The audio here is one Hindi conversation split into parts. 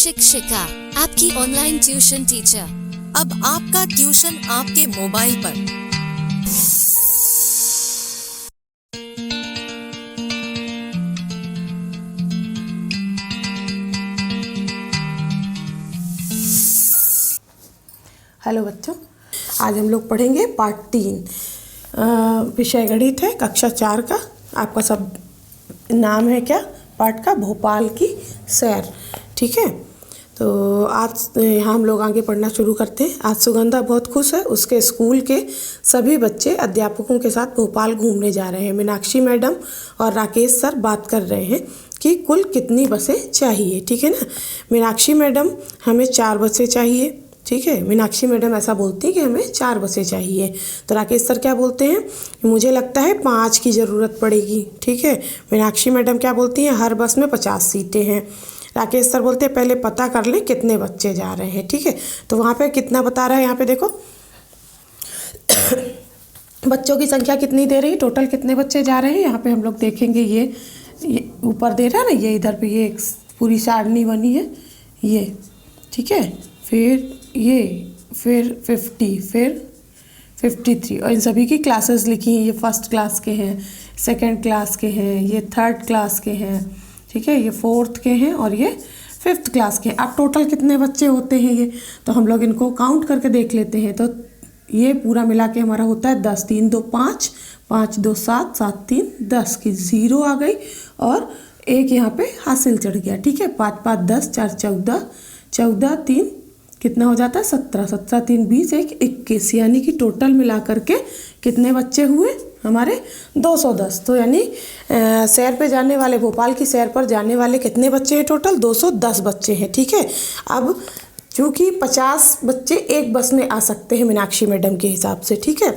शिक्षिका, आपकी ऑनलाइन ट्यूशन टीचर। अब आपका ट्यूशन आपके मोबाइल पर। हेलो बच्चों, आज हम लोग पढ़ेंगे पार्ट 3, विषय गणित है, कक्षा 4 का। आपका सब नाम है क्या पाठ का? भोपाल की सैर। ठीक है, तो आज यहाँ हम लोग आगे पढ़ना शुरू करते हैं। आज सुगंधा बहुत खुश है, उसके स्कूल के सभी बच्चे अध्यापकों के साथ भोपाल घूमने जा रहे हैं। मीनाक्षी मैडम और राकेश सर बात कर रहे हैं कि कुल कितनी बसें चाहिए। ठीक है ना, मीनाक्षी मैडम हमें 4 बसें चाहिए। ठीक है, मीनाक्षी मैडम ऐसा बोलती है कि हमें 4 बसें चाहिए। तो राकेश सर क्या बोलते हैं? मुझे लगता है 5 की ज़रूरत पड़ेगी। ठीक है, मीनाक्षी मैडम क्या बोलती हैं? हर बस में 50 सीटें हैं। राकेश सर बोलते हैं पहले पता कर लें कितने बच्चे जा रहे हैं। ठीक है, तो वहाँ पे कितना बता रहा है, यहाँ पे देखो बच्चों की संख्या कितनी दे रही है, टोटल कितने बच्चे जा रहे हैं। यहाँ पे हम लोग देखेंगे, ये ऊपर दे रहा है ना, ये इधर पे ये एक पूरी सारणी बनी है ये। ठीक है, फिर ये, फिर 50, फिर 53, और इन सभी की क्लासेस लिखी हैं। ये फर्स्ट क्लास के हैं, सेकंड क्लास के हैं, ये थर्ड क्लास के हैं। ठीक है, ये फोर्थ के हैं और ये 5th क्लास के। अब टोटल कितने बच्चे होते हैं ये, तो हम लोग इनको काउंट करके देख लेते हैं। तो ये पूरा मिला के हमारा होता है 10, 3 2 5, 5 2 7, 7 3 10 की 0 आ गई और एक यहाँ पे हासिल चढ़ गया। ठीक है, 5 5 10, 4 14, 14 3 कितना हो जाता है 17, 17 3 20, 1 21, यानी कि टोटल मिला करके कितने बच्चे हुए हमारे? 210। तो यानी सैर पे जाने वाले, भोपाल की सैर पर जाने वाले कितने बच्चे हैं? टोटल 210 बच्चे हैं। ठीक है, अब चूँकि 50 बच्चे एक बस में आ सकते हैं मीनाक्षी मैडम के हिसाब से। ठीक है,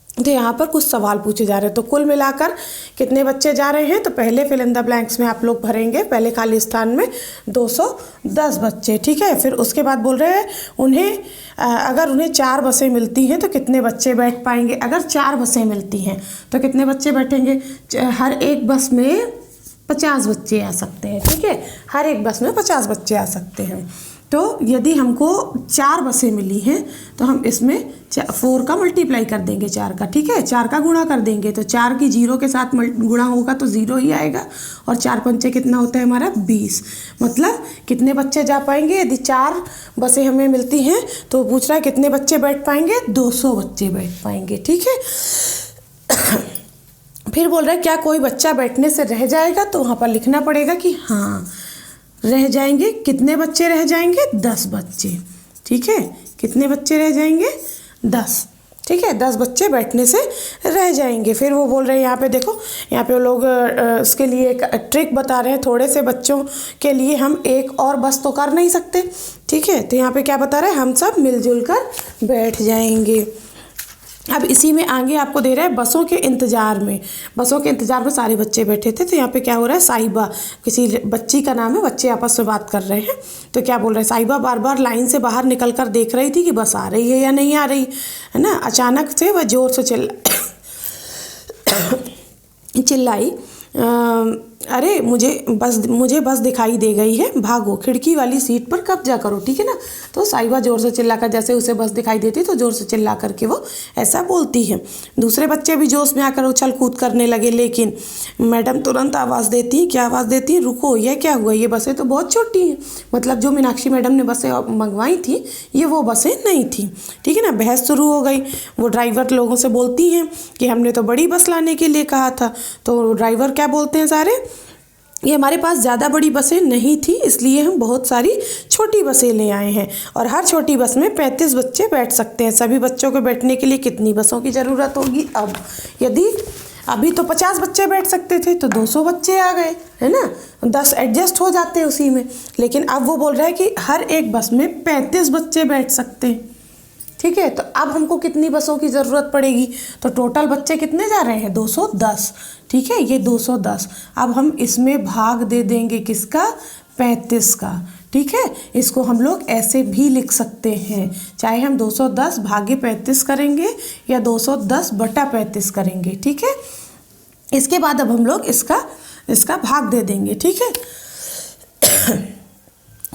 तो यहाँ पर कुछ सवाल पूछे जा रहे हैं। तो कुल मिलाकर कितने बच्चे जा रहे हैं? तो पहले फिल इन द ब्लैंक्स में आप लोग भरेंगे, पहले खाली स्थान में 210 बच्चे। ठीक है, फिर उसके बाद बोल रहे हैं अगर उन्हें 4 बसें मिलती हैं तो कितने बच्चे बैठ पाएंगे? अगर 4 बसें मिलती हैं तो कितने बच्चे बैठेंगे? हर एक बस में 50 बच्चे आ सकते हैं। ठीक है, हर एक बस में 50 बच्चे आ सकते हैं। तो यदि हमको 4 बसें मिली हैं तो हम इसमें 4 का मल्टीप्लाई कर देंगे 4 का। ठीक है, 4 का गुणा कर देंगे तो 4 की 0 के साथ गुणा होगा तो 0 ही आएगा, और 4 पंचे कितना होता है हमारा? 20। मतलब कितने बच्चे जा पाएंगे? यदि 4 बसें हमें मिलती हैं तो पूछ रहा है कितने बच्चे बैठ पाएंगे? 200 बच्चे बैठ पाएंगे। ठीक है, फिर बोल रहा है क्या कोई बच्चा बैठने से रह जाएगा? तो वहाँ पर लिखना पड़ेगा कि हाँ रह जाएंगे। कितने बच्चे रह जाएंगे? 10 बच्चे। ठीक है, कितने बच्चे रह जाएंगे? 10। ठीक है, 10 बच्चे बैठने से रह जाएंगे। फिर वो बोल रहे हैं यहाँ पे देखो, यहाँ पे वो लोग उसके लिए एक ट्रिक बता रहे हैं। थोड़े से बच्चों के लिए हम एक और बस तो कर नहीं सकते। ठीक है, तो यहाँ पे क्या बता रहे हैं? हम सब मिलजुल कर बैठ जाएंगे। अब इसी में आगे आपको दे रहा है बसों के इंतज़ार में। बसों के इंतज़ार में सारे बच्चे बैठे थे। तो यहाँ पे क्या हो रहा है? साहिबा, किसी बच्ची का नाम है, बच्चे आपस में बात कर रहे हैं। तो क्या बोल रहे हैं? साहिबा बार बार लाइन से बाहर निकल कर देख रही थी कि बस आ रही है या नहीं आ रही है ना। अचानक से वह ज़ोर से चिल्लाई, अरे मुझे बस दिखाई दे गई है, भागो, खिड़की वाली सीट पर कब्जा करो। ठीक है ना, तो साहिबा ज़ोर से चिल्लाकर, जैसे उसे बस दिखाई देती तो ज़ोर से चिल्ला करके वो ऐसा बोलती है। दूसरे बच्चे भी जोश में आकर उछल कूद करने लगे, लेकिन मैडम तुरंत आवाज़ देती हैं। क्या आवाज़ देती हैं? रुको, यह क्या हुआ? ये बसें तो बहुत छोटी हैं। मतलब जो मीनाक्षी मैडम ने बसें मंगवाई थी ये वो बसें नहीं थी। ठीक है ना, बहस शुरू हो गई। वो ड्राइवर लोगों से बोलती हैं कि हमने तो बड़ी बस लाने के लिए कहा था। तो ड्राइवर क्या बोलते हैं सारे, ये हमारे पास ज़्यादा बड़ी बसें नहीं थी, इसलिए हम बहुत सारी छोटी बसें ले आए हैं, और हर छोटी बस में 35 बच्चे बैठ सकते हैं। सभी बच्चों को बैठने के लिए कितनी बसों की ज़रूरत होगी? अब यदि अभी तो 50 बच्चे बैठ सकते थे तो 200 बच्चे आ गए, है ना, 10 एडजस्ट हो जाते हैं उसी में। लेकिन अब वो बोल रहा है कि हर एक बस में 35 बच्चे बैठ सकते हैं। ठीक है, तो अब हमको कितनी बसों की ज़रूरत पड़ेगी? तो टोटल बच्चे कितने जा रहे हैं? 210। ठीक है, ये 210। अब हम इसमें भाग दे देंगे किसका? 35 का। ठीक है, इसको हम लोग ऐसे भी लिख सकते हैं, चाहे हम 210 भागे 35 करेंगे या 210 बटा 35 करेंगे। ठीक है, इसके बाद अब हम लोग इसका भाग दे देंगे। ठीक है,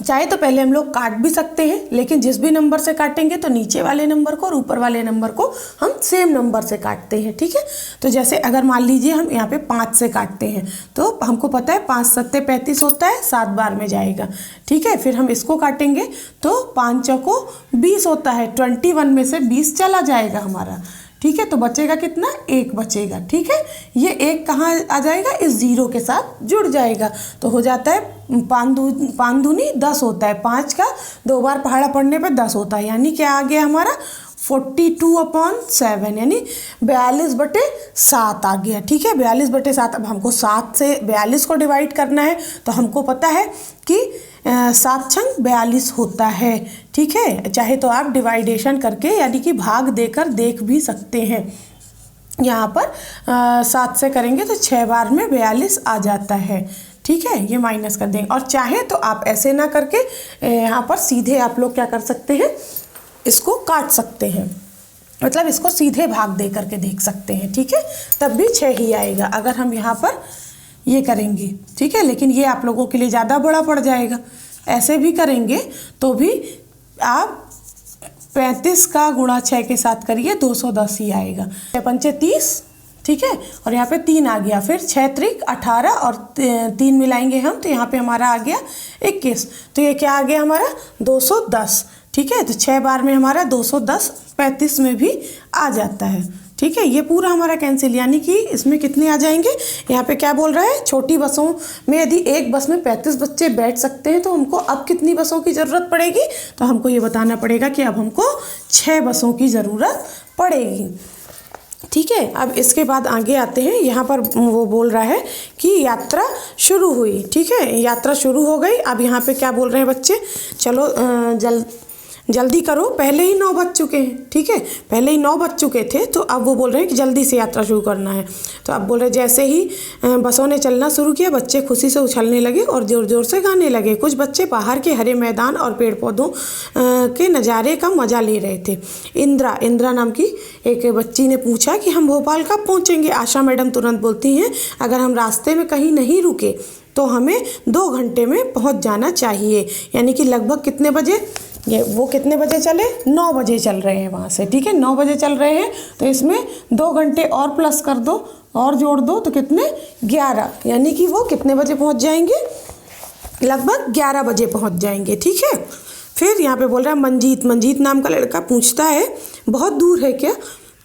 चाहे तो पहले हम लोग काट भी सकते हैं, लेकिन जिस भी नंबर से काटेंगे तो नीचे वाले नंबर को और ऊपर वाले नंबर को हम सेम नंबर से काटते हैं, ठीक है। तो जैसे अगर मान लीजिए हम यहाँ पे 5 से काटते हैं तो हमको पता है 5 सत्ते 35 होता है, 7 बार में जाएगा, ठीक है। फिर हम इसको काटेंगे तो 5 चौको 20 होता है, 21 में से 20 चला जाएगा हमारा, ठीक है। तो बचेगा कितना, 1 बचेगा, ठीक है। ये 1 कहाँ आ जाएगा, इस 0 के साथ जुड़ जाएगा, तो हो जाता है 5 दूनी 10 होता है, 5 का 2 बार पहाड़ा पढ़ने पे 10 होता है, यानी क्या आ गया हमारा 42/7, यानी 42/7 आ गया, ठीक है। 42/7। अब हमको 7 से 42 को डिवाइड करना है, तो हमको पता है कि 7 छंग 42 होता है, ठीक है। चाहे तो आप डिवाइडेशन करके यानी कि भाग देकर देख भी सकते हैं। यहाँ पर 7 से करेंगे तो 6 बार में 42 आ जाता है, ठीक है। ये माइनस कर देंगे, और चाहे तो आप ऐसे ना करके यहाँ पर सीधे आप लोग क्या कर सकते हैं, इसको काट सकते हैं, मतलब इसको सीधे भाग दे करके देख सकते हैं, ठीक है। तब भी 6 ही आएगा अगर हम यहाँ पर ये करेंगे, ठीक है। लेकिन ये आप लोगों के लिए ज़्यादा बड़ा पड़ जाएगा, ऐसे भी करेंगे तो भी आप 35 का गुणा 6 के साथ करिए, 210 ही आएगा। 6 पंचे 30, ठीक है, और यहाँ पे 3 आ गया, फिर 6 त्रिक 18 और 3 मिलाएंगे हम तो यहाँ पे हमारा आ गया 21, तो ये क्या आ गया हमारा 210, ठीक है। तो 6 बार में हमारा 210 35 में भी आ जाता है, ठीक है। ये पूरा हमारा कैंसिल, यानी कि इसमें कितने आ जाएंगे, यहाँ पे क्या बोल रहा है, छोटी बसों में यदि एक बस में 35 बच्चे बैठ सकते हैं तो हमको अब कितनी बसों की ज़रूरत पड़ेगी, तो हमको ये बताना पड़ेगा कि अब हमको 6 बसों की ज़रूरत पड़ेगी, ठीक है। अब इसके बाद आगे आते हैं, यहाँ पर वो बोल रहा है कि यात्रा शुरू हुई, ठीक है, यात्रा शुरू हो गई। अब यहाँ पे क्या बोल रहे हैं बच्चे, चलो जल्दी करो, पहले ही 9 बज चुके हैं, ठीक है, पहले ही 9 बज चुके थे, तो अब वो बोल रहे हैं कि जल्दी से यात्रा शुरू करना है। तो अब बोल रहे जैसे ही बसों ने चलना शुरू किया, बच्चे खुशी से उछलने लगे और ज़ोर ज़ोर से गाने लगे। कुछ बच्चे बाहर के हरे मैदान और पेड़ पौधों के नज़ारे का मज़ा ले रहे थे। इंदिरा नाम की एक बच्ची ने पूछा कि हम भोपाल कब पहुँचेंगे। आशा मैडम तुरंत बोलती हैं, अगर हम रास्ते में कहीं नहीं रुके तो हमें 2 घंटे में पहुँच जाना चाहिए, यानी कि लगभग कितने बजे, ये वो कितने बजे चले, 9 बजे चल रहे हैं वहाँ से, ठीक है, 9 बजे चल रहे हैं, तो इसमें 2 घंटे और प्लस कर दो और जोड़ दो तो कितने 11, यानी कि वो कितने बजे पहुँच जाएंगे, लगभग 11 बजे पहुँच जाएंगे, ठीक है। फिर यहाँ पे बोल रहा है मंजीत नाम का लड़का पूछता है बहुत दूर है क्या,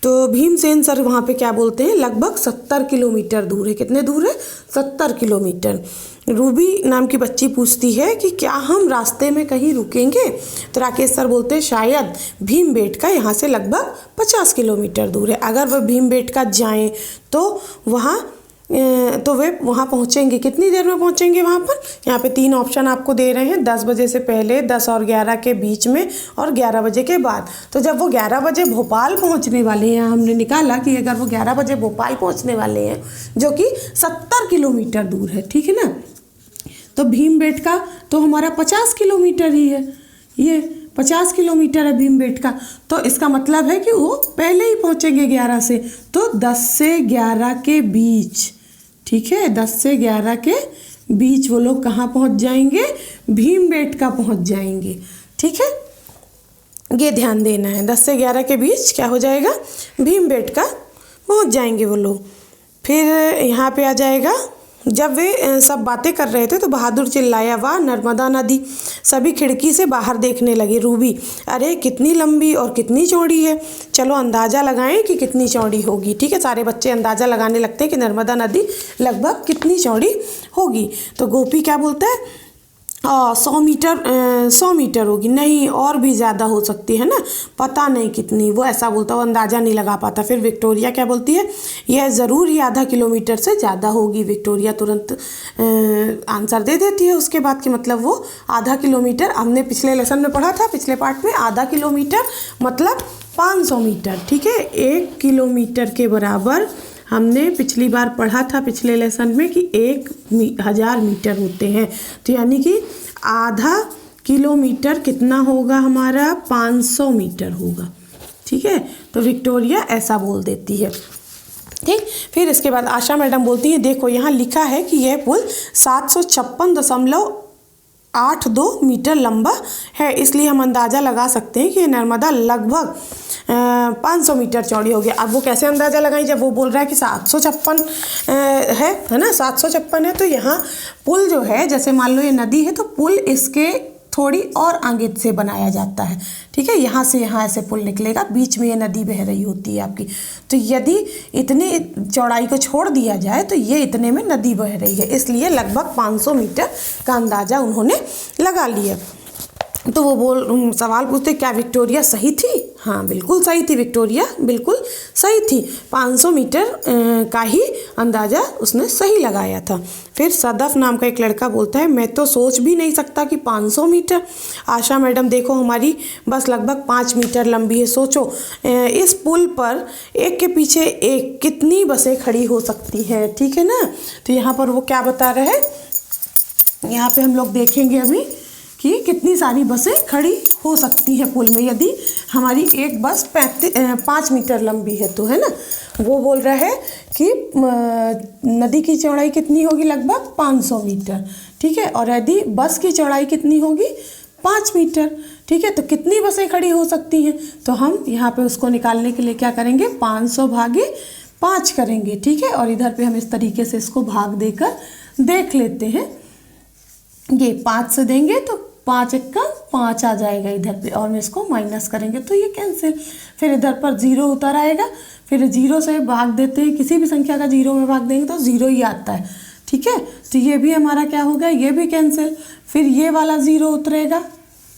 तो भीमसेन सर वहाँ पे क्या बोलते हैं, लगभग 70 किलोमीटर दूर है। कितने दूर है, 70 किलोमीटर। रूबी नाम की बच्ची पूछती है कि क्या हम रास्ते में कहीं रुकेंगे, तो राकेश सर बोलते हैं शायद भीमबेटका यहाँ से लगभग 50 किलोमीटर दूर है। अगर वह भीमबेटका जाएं तो वे वहाँ पहुँचेंगे, कितनी देर में पहुँचेंगे वहाँ पर। यहाँ पे 3 ऑप्शन आपको दे रहे हैं, 10 बजे से पहले, 10 और 11 के बीच में और 11 बजे के बाद। तो जब वो 11 बजे भोपाल पहुँचने वाले हैं, हमने निकाला कि अगर वो 11 बजे भोपाल पहुँचने वाले हैं जो कि 70 किलोमीटर दूर है, ठीक है ना, तो भीमबेटका तो हमारा 50 किलोमीटर ही है, ये 50 किलोमीटर है भीमबेटका, तो इसका मतलब है कि वो पहले ही पहुँचेंगे 11 से, तो 10 से 11 के बीच, ठीक है, 10 से 11 के बीच वो लोग कहाँ पहुँच जाएंगे, भीमबेटका पहुँच जाएंगे, ठीक है, ये ध्यान देना है। 10 से 11 के बीच क्या हो जाएगा, भीमबेटका पहुँच जाएंगे वो लोग। फिर यहाँ पे आ जाएगा, जब वे सब बातें कर रहे थे तो बहादुर चिल्लाया, वाह नर्मदा नदी। सभी खिड़की से बाहर देखने लगे। रूबी, अरे कितनी लंबी और कितनी चौड़ी है, चलो अंदाज़ा लगाएं कि कितनी चौड़ी होगी, ठीक है। सारे बच्चे अंदाज़ा लगाने लगते हैं कि नर्मदा नदी लगभग कितनी चौड़ी होगी। तो गोपी क्या बोलता है, 100 मीटर होगी, नहीं और भी ज़्यादा हो सकती है ना, पता नहीं कितनी, वो ऐसा बोलता, वो अंदाज़ा नहीं लगा पाता। फिर विक्टोरिया क्या बोलती है, यह ज़रूर ही आधा किलोमीटर से ज़्यादा होगी। विक्टोरिया तुरंत आंसर दे देती है उसके बाद कि मतलब वो आधा किलोमीटर, हमने पिछले लेसन में पढ़ा था, पिछले पार्ट में, आधा किलोमीटर मतलब 500 मीटर, ठीक है। 1 किलोमीटर के बराबर हमने पिछली बार पढ़ा था पिछले लेसन में कि 1000 मीटर होते हैं, तो यानी कि आधा किलोमीटर कितना होगा हमारा, 500 मीटर होगा, ठीक है। तो विक्टोरिया ऐसा बोल देती है, ठीक। फिर इसके बाद आशा मैडम बोलती है, देखो यहाँ लिखा है कि यह पुल 756.8 8.2 मीटर लंबा है, इसलिए हम अंदाज़ा लगा सकते हैं कि ये नर्मदा लगभग 500 मीटर चौड़ी होगी। अब वो कैसे अंदाज़ा लगाएं, जब वो बोल रहा है कि 756 है ना, 756 है, तो यहाँ पुल जो है, जैसे मान लो ये नदी है तो पुल इसके थोड़ी और आगे से बनाया जाता है, ठीक है। यहाँ से यहाँ ऐसे पुल निकलेगा, बीच में ये नदी बह रही होती है आपकी। तो यदि इतनी चौड़ाई को छोड़ दिया जाए तो ये इतने में नदी बह रही है, इसलिए लगभग 500 मीटर का अंदाज़ा उन्होंने लगा लिया। तो वो सवाल पूछते क्या विक्टोरिया सही थी? हाँ, बिल्कुल सही थी, विक्टोरिया बिल्कुल सही थी। 500 मीटर का ही अंदाज़ा उसने सही लगाया था। फिर सदफ नाम का एक लड़का बोलता है मैं तो सोच भी नहीं सकता कि 500 मीटर। आशा मैडम देखो हमारी बस लगभग 5 मीटर लंबी है। सोचो इस पुल पर एक के पीछे एक कितनी बसें खड़ी हो सकती हैं, ठीक है ना। तो यहाँ पर वो क्या बता रहे हैं, यहाँ पे हम लोग देखेंगे अभी कि कितनी सारी बसें खड़ी हो सकती हैं पुल में, यदि हमारी एक बस 5 मीटर लंबी है तो, है ना। वो बोल रहा है कि नदी की चौड़ाई कितनी होगी, लगभग 500 मीटर, ठीक है। और यदि बस की चौड़ाई कितनी होगी, 5 मीटर, ठीक है। तो कितनी बसें खड़ी हो सकती हैं, तो हम यहाँ पे उसको निकालने के लिए क्या करेंगे, 500 भागे 5 करेंगे, ठीक है। और इधर पे हम इस तरीके से इसको भाग देकर देख लेते हैं। ये 5 से देंगे तो 5 एक्का 5 आ जाएगा इधर पे, और मैं इसको माइनस करेंगे तो ये कैंसिल। फिर इधर पर 0 उतर आएगा, फिर 0 से भाग देते हैं, किसी भी संख्या का 0 में भाग देंगे तो 0 ही आता है, ठीक है। तो ये भी हमारा क्या हो गया, ये भी कैंसिल। फिर ये वाला 0 उतरेगा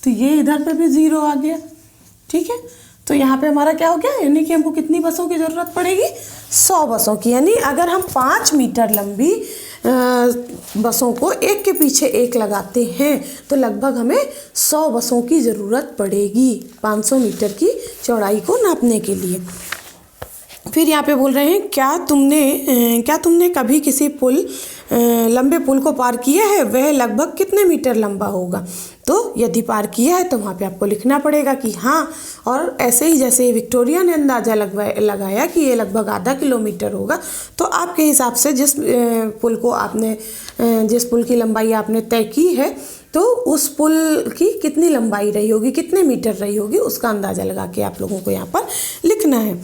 तो ये इधर पे भी 0 आ गया, ठीक है। तो यहाँ पे हमारा क्या हो गया, यानी कि हमको कितनी बसों की ज़रूरत पड़ेगी, 100 बसों की। यानी अगर हम 5 मीटर लंबी बसों को एक के पीछे एक लगाते हैं तो लगभग हमें 100 बसों की ज़रूरत पड़ेगी 500 मीटर की चौड़ाई को नापने के लिए। फिर यहाँ पे बोल रहे हैं क्या तुमने कभी किसी लंबे पुल को पार किया है, वह लगभग कितने मीटर लंबा होगा। तो यदि पार किया है तो वहाँ पे आपको लिखना पड़ेगा कि हाँ, और ऐसे ही जैसे विक्टोरिया ने अंदाज़ा लगाया कि ये लगभग आधा किलोमीटर होगा, तो आपके हिसाब से जिस पुल की लंबाई आपने तय की है तो उस पुल की कितनी लंबाई रही होगी, कितने मीटर रही होगी, उसका अंदाज़ा लगा के आप लोगों को यहाँ पर लिखना है।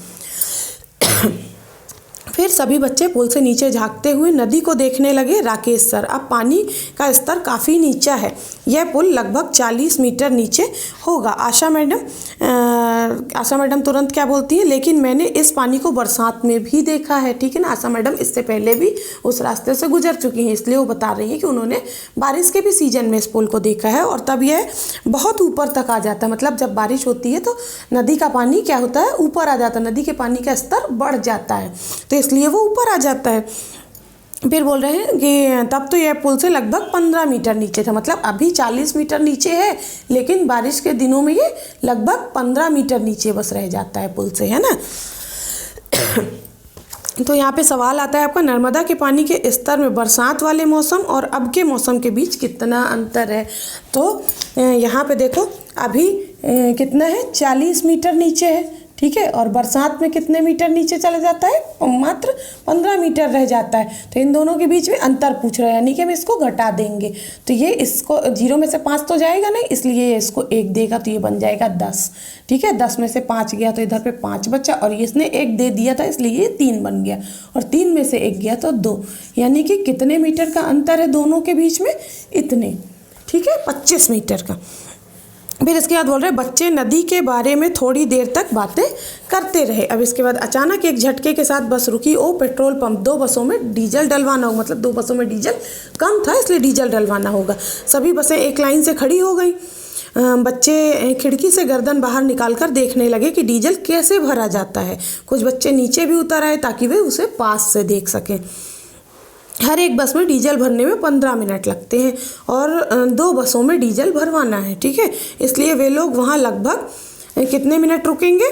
फिर सभी बच्चे पुल से नीचे झांकते हुए नदी को देखने लगे। राकेश सर, अब पानी का स्तर काफ़ी नीचा है, यह पुल लगभग 40 मीटर नीचे होगा। आशा मैडम तुरंत क्या बोलती हैं, लेकिन मैंने इस पानी को बरसात में भी देखा है, ठीक है ना। आशा मैडम इससे पहले भी उस रास्ते से गुजर चुकी हैं, इसलिए वो बता रही हैं कि उन्होंने बारिश के भी सीजन में इस पुल को देखा है, और तब यह बहुत ऊपर तक आ जाता है। मतलब जब बारिश होती है तो नदी का पानी क्या होता है, ऊपर आ जाता है, नदी के पानी का स्तर बढ़ जाता है, तो इसलिए वो ऊपर आ जाता है। फिर बोल रहे हैं कि तब तो यह पुल से लगभग 15 मीटर नीचे था, मतलब अभी 40 मीटर नीचे है, लेकिन बारिश के दिनों में ये लगभग 15 मीटर नीचे बस रह जाता है पुल से, है ना। तो यहाँ पे सवाल आता है आपका, नर्मदा के पानी के स्तर में बरसात वाले मौसम और अब के मौसम के बीच कितना अंतर है। तो यहाँ पे देखो अभी कितना है, 40 मीटर नीचे है, ठीक है, और बरसात में कितने मीटर नीचे चला जाता है, मात्र 15 मीटर रह जाता है। तो इन दोनों के बीच में अंतर पूछ रहा है, यानी कि हम इसको घटा देंगे, तो ये इसको 0 में से 5 तो जाएगा नहीं, इसलिए ये इसको 1 देगा, तो ये बन जाएगा 10, ठीक है। 10 में से 5 गया तो इधर पे 5 बचा, और इसने 1 दे दिया था इसलिए ये 3 बन गया, और 3 में से 1 गया तो 2, यानी कि कितने मीटर का अंतर है दोनों के बीच में, इतने, ठीक है, 25 मीटर का। फिर इसके बाद बोल रहे बच्चे नदी के बारे में थोड़ी देर तक बातें करते रहे। अब इसके बाद अचानक एक झटके के साथ बस रुकी। ओ पेट्रोल पंप, 2 बसों में डीजल डलवाना होगा, मतलब 2 बसों में डीजल कम था इसलिए डीजल डलवाना होगा। सभी बसें एक लाइन से खड़ी हो गई। बच्चे खिड़की से गर्दन बाहर निकालकर देखने लगे कि डीजल कैसे भरा जाता है। कुछ बच्चे नीचे भी उतर आए ताकि वे उसे पास से देख सकें। हर एक बस में डीजल भरने में 15 मिनट लगते हैं, और 2 बसों में डीजल भरवाना है, ठीक है, इसलिए वे लोग वहाँ लगभग कितने मिनट रुकेंगे।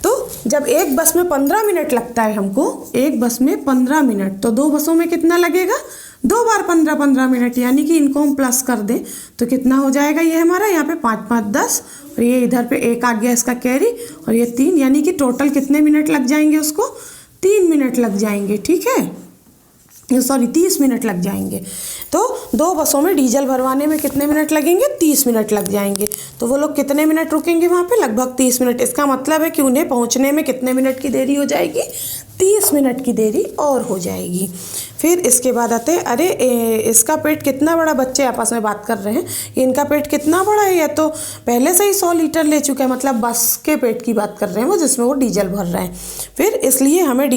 तो जब एक बस में 15 मिनट लगता है हमको, एक बस में 15 मिनट, तो 2 बसों में कितना लगेगा, 2 बार 15-15 मिनट, यानी कि इनको हम प्लस कर दें तो कितना हो जाएगा, ये हमारा यहाँ पे 5-5 10, और ये इधर पे 1 आ गया इसका कैरी, और ये 3, यानी कि टोटल कितने मिनट लग जाएंगे उसको, 3 मिनट लग जाएंगे, ठीक है। सॉरी 30 मिनट लग जाएंगे। तो 2 बसों में डीजल भरवाने में कितने मिनट लगेंगे? 30 मिनट लग जाएंगे। तो वो लोग कितने मिनट रुकेंगे वहाँ पे? लगभग 30 मिनट। इसका मतलब है कि उन्हें पहुँचने में कितने मिनट की देरी हो जाएगी? 30 मिनट की देरी और हो जाएगी। फिर इसके बाद आते हैं, अरे इसका पेट कितना बड़ा, बच्चे आपस में बात कर रहे हैं, इनका पेट कितना बड़ा है, ये तो पहले से ही 100 लीटर ले चुका है, मतलब बस के पेट की बात कर रहे हैं वो, जिसमें वो डीजल भर रहे हैं। फिर इसलिए हमें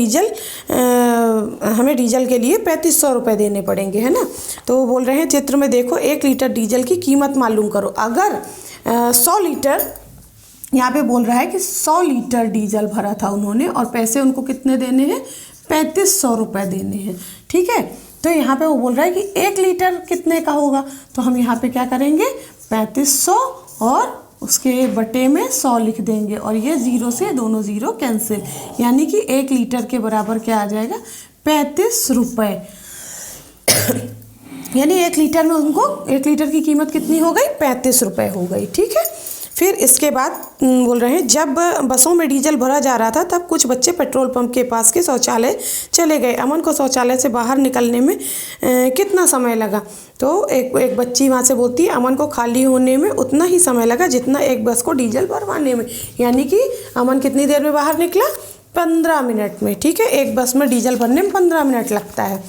डीजल के लिए 3500 रुपये देने पड़ेंगे, है ना। तो वो बोल रहे हैं चित्र में देखो 1 लीटर डीजल की कीमत मालूम करो। अगर 100 लीटर, यहाँ पे बोल रहा है कि 100 लीटर डीजल भरा था उन्होंने और पैसे उनको कितने देने हैं? 3500 रुपये देने हैं, ठीक है। तो यहाँ पे वो बोल रहा है कि 1 लीटर कितने का होगा, तो हम यहाँ पे क्या करेंगे? 3500 और उसके बटे में 100 लिख देंगे और ये 0 से दोनों 0 कैंसिल, यानी कि 1 लीटर के बराबर क्या आ जाएगा? 35 रुपये। यानी 1 लीटर में उनको 1 लीटर की कीमत कितनी हो गई? 35 रुपये हो गई, ठीक है। फिर इसके बाद बोल रहे हैं जब बसों में डीजल भरा जा रहा था तब कुछ बच्चे पेट्रोल पंप के पास के शौचालय चले गए। अमन को शौचालय से बाहर निकलने में कितना समय लगा? तो एक बच्ची वहाँ से बोलती है अमन को खाली होने में उतना ही समय लगा जितना एक बस को डीजल भरवाने में, यानी कि अमन कितनी देर में बाहर निकला? 15 मिनट में, ठीक है। एक बस में डीजल भरने में 15 मिनट लगता है।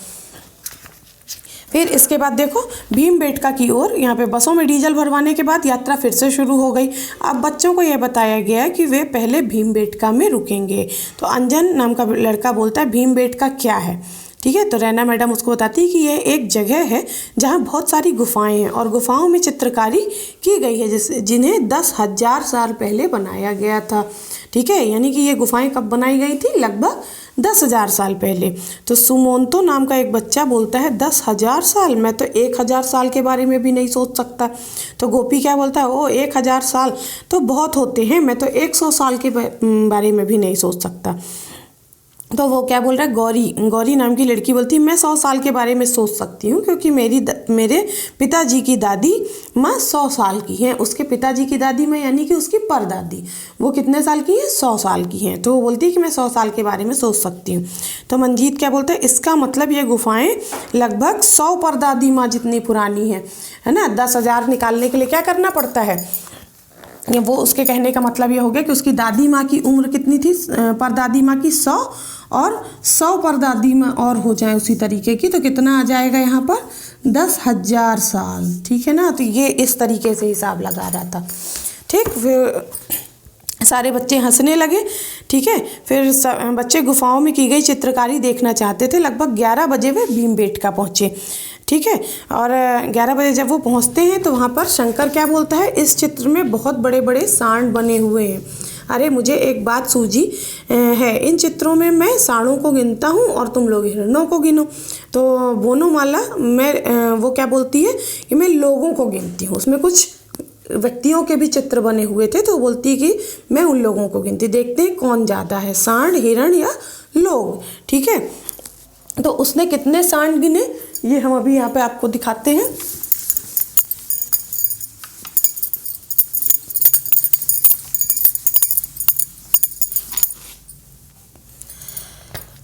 फिर इसके बाद देखो भीमबेटका की ओर, यहाँ पे बसों में डीजल भरवाने के बाद यात्रा फिर से शुरू हो गई। अब बच्चों को यह बताया गया है कि वे पहले भीमबेटका में रुकेंगे। तो अंजन नाम का लड़का बोलता है भीमबेटका क्या है, ठीक है। तो रैना मैडम उसको बताती है कि यह एक जगह है जहाँ बहुत सारी गुफाएं हैं और गुफाओं में चित्रकारी की गई है जिन्हें 10,000 साल पहले बनाया गया था, ठीक है। यानी कि ये गुफाएं कब बनाई गई थी? लगभग 10,000 साल पहले। तो सुमोंतो नाम का एक बच्चा बोलता है 10,000 साल, मैं तो 1,000 साल के बारे में भी नहीं सोच सकता। तो गोपी क्या बोलता है? ओ 1,000 साल तो बहुत होते हैं, मैं तो 100 साल के बारे में भी नहीं सोच सकता। तो वो क्या बोल रहा है? गौरी नाम की लड़की बोलती है मैं 100 साल के बारे में सोच सकती हूँ क्योंकि मेरे पिताजी की दादी माँ 100 साल की हैं। उसके पिताजी की दादी माँ यानी कि उसकी परदादी, वो कितने साल की है? 100 साल की हैं। तो वो बोलती है कि मैं 100 साल के बारे में सोच सकती हूँ। तो मंजीत क्या बोलता है? इसका मतलब ये गुफाएँ लगभग 100 परदादी माँ जितनी पुरानी है ना। 10,000 निकालने के लिए क्या करना पड़ता है? वो उसके कहने का मतलब ये हो गया कि उसकी दादी माँ की उम्र कितनी थी? परदादी माँ की 100 और 100 परदादी माँ और हो जाए उसी तरीके की, तो कितना आ जाएगा यहाँ पर? 10,000 साल, ठीक है ना। तो ये इस तरीके से हिसाब लगा रहा था, ठीक। फिर सारे बच्चे हंसने लगे, ठीक है। फिर बच्चे गुफाओं में की गई चित्रकारी देखना चाहते थे। लगभग 11 बजे वे भीमबेटका पहुँचे, ठीक है। और 11 बजे जब वो पहुंचते हैं तो वहाँ पर शंकर क्या बोलता है? इस चित्र में बहुत बड़े बड़े सांड बने हुए हैं। अरे मुझे एक बात सूझी है, इन चित्रों में मैं सांडों को गिनता हूँ और तुम लोग हिरणों को गिनो। तो बोनोमाला वो क्या बोलती है कि मैं लोगों को गिनती हूँ। उसमें कुछ व्यक्तियों के भी चित्र बने हुए थे, तो बोलती है कि मैं उन लोगों को गिनती, देखते हैं कौन ज़्यादा है, सांड, हिरण या लोग, ठीक है। तो उसने कितने सांड गिने ये हम अभी यहाँ पे आपको दिखाते हैं।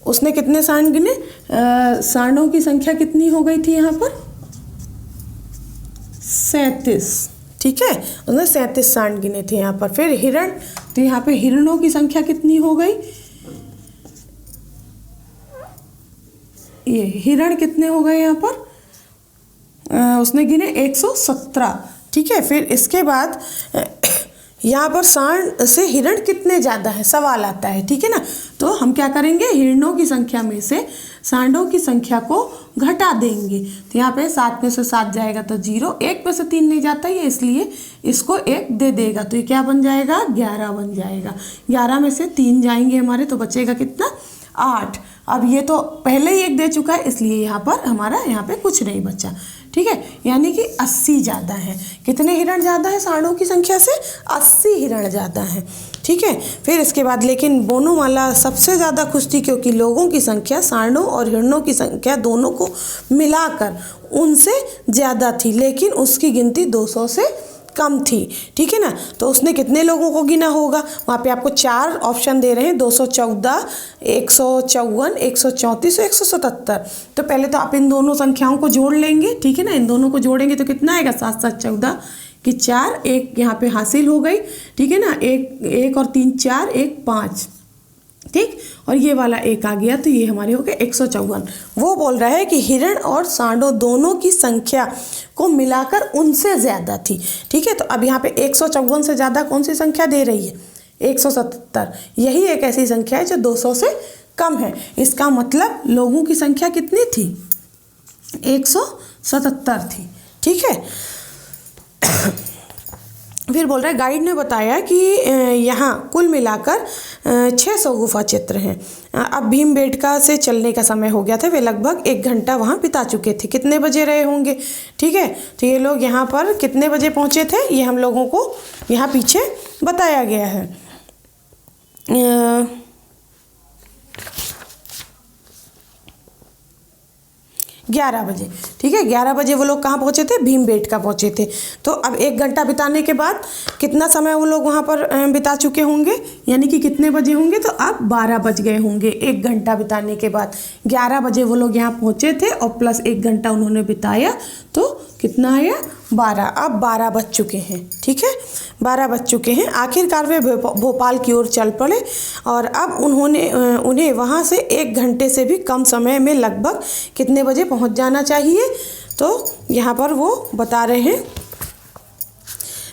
उसने कितने सांड गिने? सांडों की संख्या कितनी हो गई थी यहाँ पर? 37, ठीक है। उसने 37 सांड गिने थे यहाँ पर। फिर हिरण, तो यहाँ पे हिरणों की संख्या कितनी हो गई? ये हिरण कितने हो गए यहाँ पर? उसने गिने 117, ठीक है। फिर इसके बाद यहाँ पर सांड से हिरण कितने ज़्यादा है सवाल आता है, ठीक है ना। तो हम क्या करेंगे? हिरणों की संख्या में से सांडों की संख्या को घटा देंगे। तो यहाँ पे 7 में से 7 जाएगा तो 0, 1 में से 3 नहीं जाता है, इसलिए इसको 1 दे देगा। तो ये क्या बन जाएगा? 11 बन जाएगा। 11 में से 3 जाएंगे हमारे, तो बचेगा कितना? 8। अब ये तो पहले ही 1 दे चुका है, इसलिए यहाँ पर हमारा यहाँ पे कुछ नहीं बचा, ठीक है। यानी कि 80 ज़्यादा है। कितने हिरण ज़्यादा है सांडों की संख्या से? 80 हिरण ज़्यादा है, ठीक है। फिर इसके बाद लेकिन बोनोमाला सबसे ज़्यादा खुश थी क्योंकि लोगों की संख्या सांडों और हिरणों की संख्या दोनों को मिलाकर उनसे ज़्यादा थी, लेकिन उसकी गिनती 200 से कम थी, ठीक है ना। तो उसने कितने लोगों को गिना होगा, वहाँ पे आपको 4 ऑप्शन दे रहे हैं, 214, 154, 134 और 177। तो पहले तो आप इन दोनों संख्याओं को जोड़ लेंगे, ठीक है ना। इन दोनों को जोड़ेंगे तो कितना आएगा, 7 7 14 की 4, एक यहाँ पे हासिल हो गई, ठीक है ना। एक और 3 4, एक 5, ठीक, और ये वाला एक आ गया, तो ये हमारे हो गए 154। वो बोल रहा है कि हिरण और सांडों दोनों की संख्या को मिलाकर उनसे ज़्यादा थी, ठीक है। तो अब यहाँ पे 154 से ज़्यादा कौन सी संख्या दे रही है, 177। यही एक ऐसी संख्या है जो 200 से कम है। इसका मतलब लोगों की संख्या कितनी थी, 177 थी, ठीक है। फिर बोल रहा है गाइड ने बताया कि यहाँ कुल मिलाकर 600 गुफा चित्र हैं। अब भीमबेटका से चलने का समय हो गया था, वे लगभग 1 घंटा वहाँ बिता चुके थे। कितने बजे रहे होंगे, ठीक है। तो ये लोग यहाँ पर कितने बजे पहुँचे थे, ये हम लोगों को यहाँ पीछे बताया गया है। 11 बजे, ठीक है। 11 बजे वो लोग कहाँ पहुँचे थे, भीमबेटका पहुँचे थे। तो अब 1 घंटा बिताने के बाद कितना समय वो लोग वहाँ पर बिता चुके होंगे, यानी कि कितने बजे होंगे, तो अब 12 बज गए होंगे 1 घंटा बिताने के बाद। 11 बजे वो लोग यहाँ पहुँचे थे और प्लस 1 घंटा उन्होंने बिताया, तो कितना आया, 12। अब 12 बज चुके हैं, ठीक है, 12 बज चुके हैं। आखिरकार वे भोपाल की ओर चल पड़े और अब उन्हें वहाँ से 1 घंटे से भी कम समय में लगभग कितने बजे पहुँच जाना चाहिए। तो यहाँ पर वो बता रहे हैं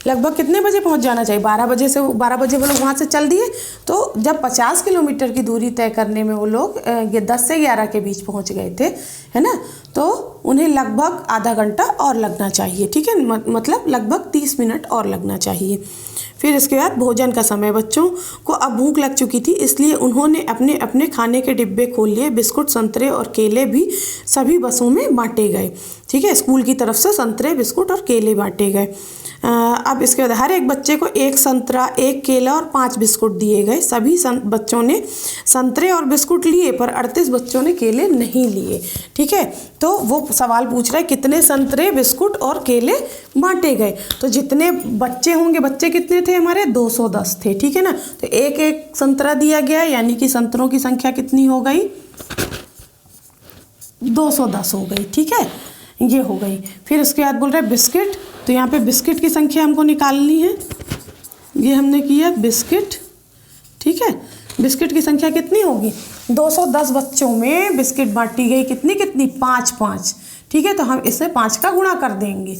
लगभग कितने बजे पहुंच जाना चाहिए, 12 बजे से 12 बजे वो लोग वहाँ से चल दिए। तो जब 50 किलोमीटर की दूरी तय करने में वो लोग 10 से 11 के बीच पहुंच गए थे, है ना, तो उन्हें लगभग आधा घंटा और लगना चाहिए, ठीक है, मतलब लगभग 30 मिनट और लगना चाहिए। फिर इसके बाद भोजन का समय, बच्चों को अब भूख लग चुकी थी, इसलिए उन्होंने अपने अपने खाने के डिब्बे खोल लिए। बिस्कुट, संतरे और केले भी सभी बसों में बांटे गए, ठीक है, स्कूल की तरफ से संतरे, बिस्कुट और केले बांटे गए। अब इसके बाद हर एक बच्चे को 1 संतरा, 1 केला और 5 बिस्कुट दिए गए। सभी बच्चों ने संतरे और बिस्कुट लिए, पर 38 बच्चों ने केले नहीं लिए, ठीक है। तो वो सवाल पूछ रहा है कितने संतरे, बिस्कुट और केले बांटे गए। तो जितने बच्चे होंगे, बच्चे कितने थे हमारे, 210 थे, ठीक है ना। तो 1 संतरा दिया गया, यानी कि संतरों की संख्या कितनी हो गई, 210 हो गई, ठीक है, ये हो गई। फिर उसके बाद बोल रहे हैं बिस्किट, तो यहाँ पे बिस्किट की संख्या हमको निकालनी है। ये हमने किया बिस्किट, ठीक है। बिस्किट की संख्या कितनी होगी, 210 बच्चों में बिस्किट बांटी गई, कितनी कितनी, 5 5, ठीक है। तो हम इससे 5 का गुणा कर देंगे।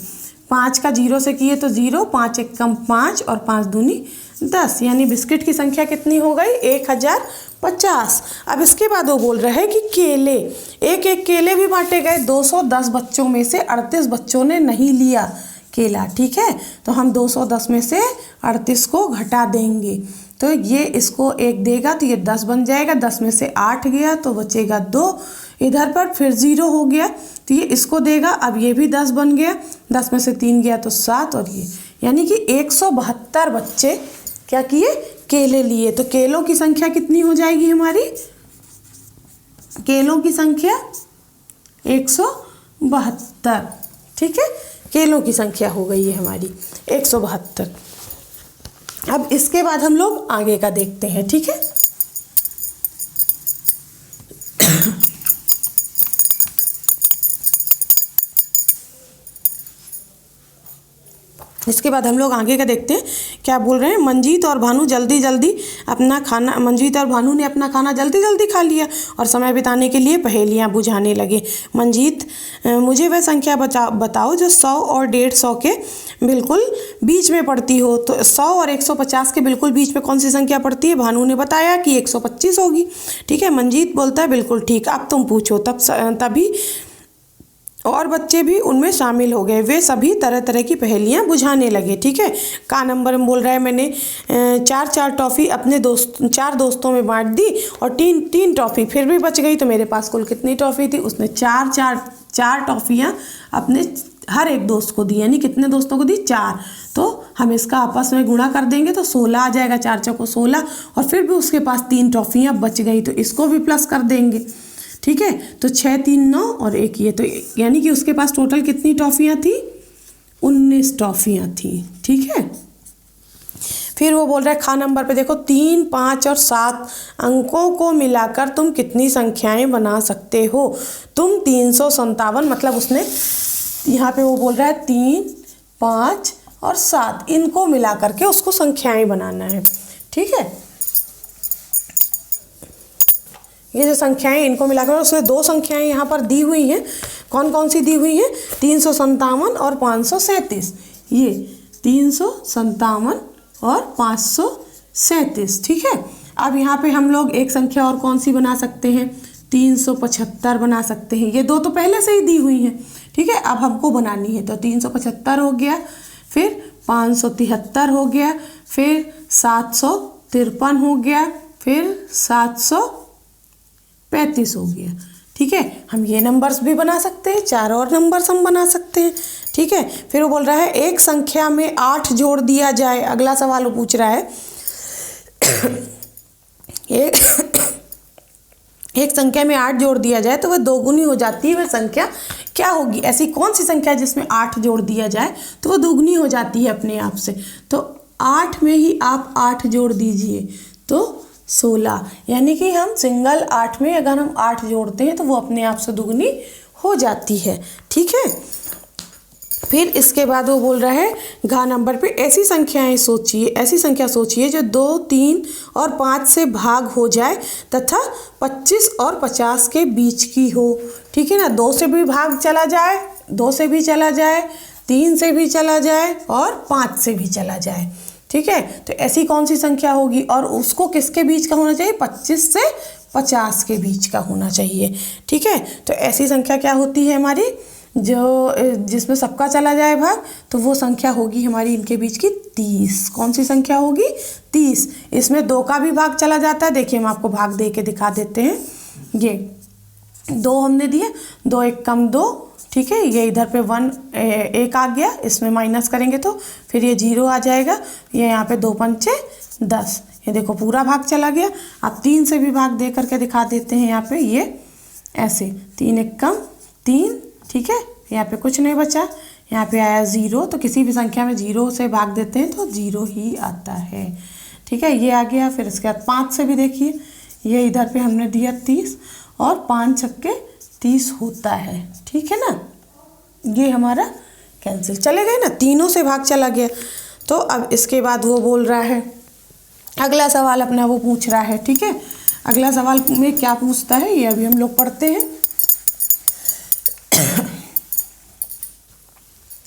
5 का 0 से किए तो 0, 5 1 कम 5 और 5 दूनी 10, यानी बिस्किट की संख्या कितनी हो गई, 1050। अब इसके बाद वो बोल रहा है कि केले, 1 केले भी बांटे गए। 210 बच्चों में से 38 बच्चों ने नहीं लिया केला, ठीक है। तो हम 210 में से 38 को घटा देंगे, तो ये इसको 1 देगा तो ये 10 बन जाएगा। 10 में से 8 गया तो बचेगा 2 इधर पर, फिर 0 हो गया तो ये इसको देगा। अब ये भी 10 बन गया, 10 में से 3 गया तो 7, और ये यानी कि 172 बच्चे क्या किए, केले लिए। तो केलों की संख्या कितनी हो जाएगी हमारी, केलों की संख्या 172, ठीक है, केलों की संख्या हो गई है हमारी 172। अब इसके बाद हम लोग आगे का देखते हैं, ठीक है। इसके बाद हम लोग आगे का देखते हैं, क्या बोल रहे हैं। मंजीत और भानु मंजीत और भानु ने अपना खाना जल्दी जल्दी खा लिया और समय बिताने के लिए पहेलियाँ बुझाने लगे। मंजीत, मुझे वह संख्या बताओ जो 100 और 150 के बिल्कुल बीच में पड़ती हो। तो 100 और 150 के बिल्कुल बीच में कौन सी संख्या पड़ती है, भानु ने बताया कि 125 होगी, ठीक है। मंजीत बोलता है बिल्कुल ठीक, अब तुम पूछो। तभी और बच्चे भी उनमें शामिल हो गए, वे सभी तरह तरह की पहेलियाँ बुझाने लगे, ठीक है। का नंबर में बोल रहा है, मैंने 4 टॉफ़ी अपने 4 दोस्तों में बांट दी और 3 टॉफ़ी फिर भी बच गई, तो मेरे पास कुल कितनी टॉफ़ी थी, उसने 4 टॉफ़ियाँ अपने हर एक दोस्त को दी, यानी कितने दोस्तों को दी, 4। तो हम इसका आपस में गुणा कर देंगे तो 16 आ जाएगा, 4 चौको 16, और फिर भी उसके पास 3 टॉफ़ियाँ बच गई, तो इसको भी प्लस कर देंगे, ठीक है। तो 6 3 9 और 1 ये, तो यानी कि उसके पास टोटल कितनी टॉफ़ियाँ थी, 19 टॉफियाँ थी। ठीक है, फिर वो बोल रहा है खा नंबर पे देखो 3, 5 और 7 अंकों को मिलाकर तुम कितनी संख्याएं बना सकते हो। तुम 357, मतलब उसने यहाँ पे वो बोल रहा है 3, 5 और 7 इनको मिला करके उसको संख्याएं बनाना है। ठीक है, ये जो संख्याएं इनको मिलाकर, उसने 2 संख्याएं यहाँ पर दी हुई हैं। कौन कौन सी दी हुई हैं? 357 और 537। ये 357 और 537। ठीक है, अब यहाँ पे हम लोग एक संख्या और कौन सी बना सकते हैं? 375 बना सकते हैं। ये 2 तो पहले से ही दी हुई हैं। ठीक है, अब हमको बनानी है, तो 375 हो गया, फिर 573 हो गया, फिर 753 हो गया, फिर 735 हो गया। ठीक है, हम ये नंबर्स भी बना सकते हैं, 4 और नंबर्स हम बना सकते हैं। ठीक है, फिर वो बोल रहा है एक संख्या में 8 जोड़ दिया जाए। अगला सवाल वो पूछ रहा है एक संख्या में 8 जोड़ दिया जाए तो वह दोगुनी हो जाती है, वह संख्या क्या होगी? ऐसी कौन सी संख्या जिसमें 8 जोड़ दिया जाए तो वह दोगुनी हो जाती है अपने आप से? तो 8 में ही आप 8 जोड़ दीजिए तो 16, यानी कि हम सिंगल 8 में अगर हम 8 जोड़ते हैं तो वो अपने आप से दुगनी हो जाती है। ठीक है, फिर इसके बाद वो बोल रहा है घ नंबर पे ऐसी संख्याएं सोचिए, ऐसी संख्या सोचिए जो 2, 3 और 5 से भाग हो जाए तथा 25 और 50 के बीच की हो। ठीक है ना, 2 से भी भाग चला जाए, 2 से भी चला जाए, 3 से भी चला जाए और 5 से भी चला जाए। ठीक है, तो ऐसी कौन सी संख्या होगी और उसको किसके बीच का होना चाहिए? 25 से 50 के बीच का होना चाहिए। ठीक है, तो ऐसी संख्या क्या होती है हमारी, जो जिसमें सबका चला जाए भाग, तो वो संख्या होगी हमारी इनके बीच की 30। कौन सी संख्या होगी? 30। इसमें 2 का भी भाग चला जाता है। देखिए हम आपको भाग दे के दिखा देते हैं। ये 2 हमने दिए, 2 1 कम 2। ठीक है, ये इधर पे 1 आ गया, इसमें माइनस करेंगे तो फिर ये 0 आ जाएगा। ये यहाँ पे 2 पंचे 10, ये देखो पूरा भाग चला गया। आप 3 से भी भाग दे करके दिखा देते हैं। यहाँ पे ये ऐसे 3 1 कम 3। ठीक है, यहाँ पे कुछ नहीं बचा, यहाँ पे आया 0। तो किसी भी संख्या में 0 से भाग देते हैं तो 0 ही आता है। ठीक है, ये आ गया। फिर इसके बाद 5 से भी देखिए, ये इधर पे हमने दिया 30 और 5 छक्के 30 होता है। ठीक है ना, ये हमारा कैंसिल चले गए ना, तीनों से भाग चला गया। तो अब इसके बाद वो बोल रहा है अगला सवाल अपना वो पूछ रहा है। ठीक है, अगला सवाल में क्या पूछता है ये अभी हम लोग पढ़ते हैं।